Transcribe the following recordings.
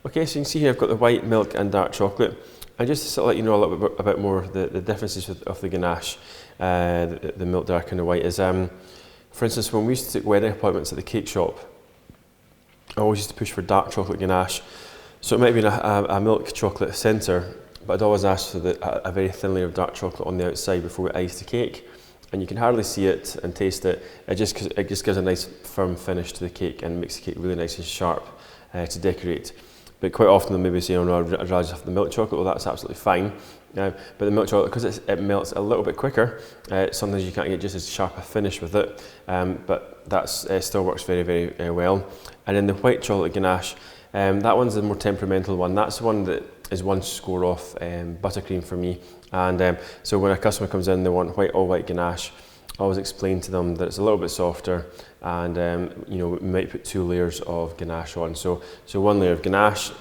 Okay, so you can see here I've got the white, milk and dark chocolate. And just to sort of let you know a little bit about more the differences of the ganache, the milk, dark and the white is, for instance, when we used to take wedding appointments at the cake shop, I always used to push for dark chocolate ganache. So it might have been a milk chocolate centre, but I'd always ask for a very thin layer of dark chocolate on the outside before we iced the cake. And you can hardly see it and taste it. It just gives a nice firm finish to the cake and makes the cake really nice and sharp to decorate. But quite often they'll maybe say, oh no, I'd rather just have the milk chocolate. Well, that's absolutely fine. But the milk chocolate, because it melts a little bit quicker, sometimes you can't get just as sharp a finish with it. But that still works very, very well. And then the white chocolate ganache, that one's the more temperamental one. That's the one that is one score off buttercream for me. And so when a customer comes in, they want all white ganache. I always explain to them that it's a little bit softer, and you know, we might put 2 layers of ganache on. So 1 layer of ganache,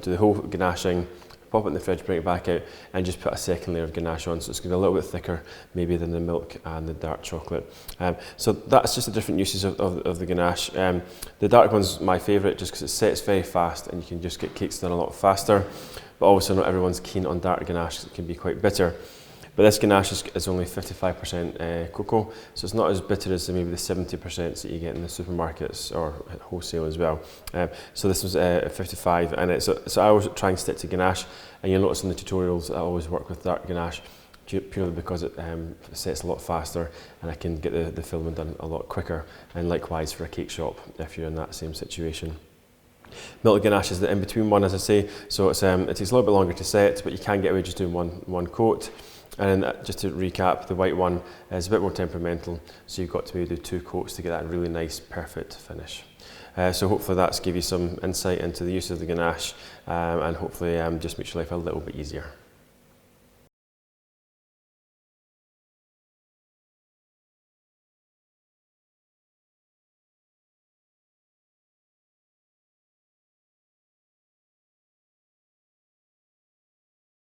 do the whole ganaching, pop it in the fridge, bring it back out, and just put a 2nd layer of ganache on. So it's going to be a little bit thicker, maybe, than the milk and the dark chocolate. So that's just the different uses of the ganache. The dark one's my favourite, just because it sets very fast, and you can just get cakes done a lot faster. But obviously, not everyone's keen on dark ganache, because it can be quite bitter. But this ganache is only 55% cocoa, so it's not as bitter as maybe the 70% that you get in the supermarkets or at wholesale as well. So this was 55, and so I always try and stick to ganache, and you'll notice in the tutorials I always work with dark ganache, purely because it sets a lot faster, and I can get the filling done a lot quicker, and likewise for a cake shop if you're in that same situation. Milk ganache is the in-between one, as I say, so it takes a little bit longer to set, but you can get away just doing one coat. And then just to recap, the white one is a bit more temperamental, so you've got to maybe do 2 coats to get that really nice, perfect finish. So hopefully that's give you some insight into the use of the ganache, and hopefully just makes your life a little bit easier.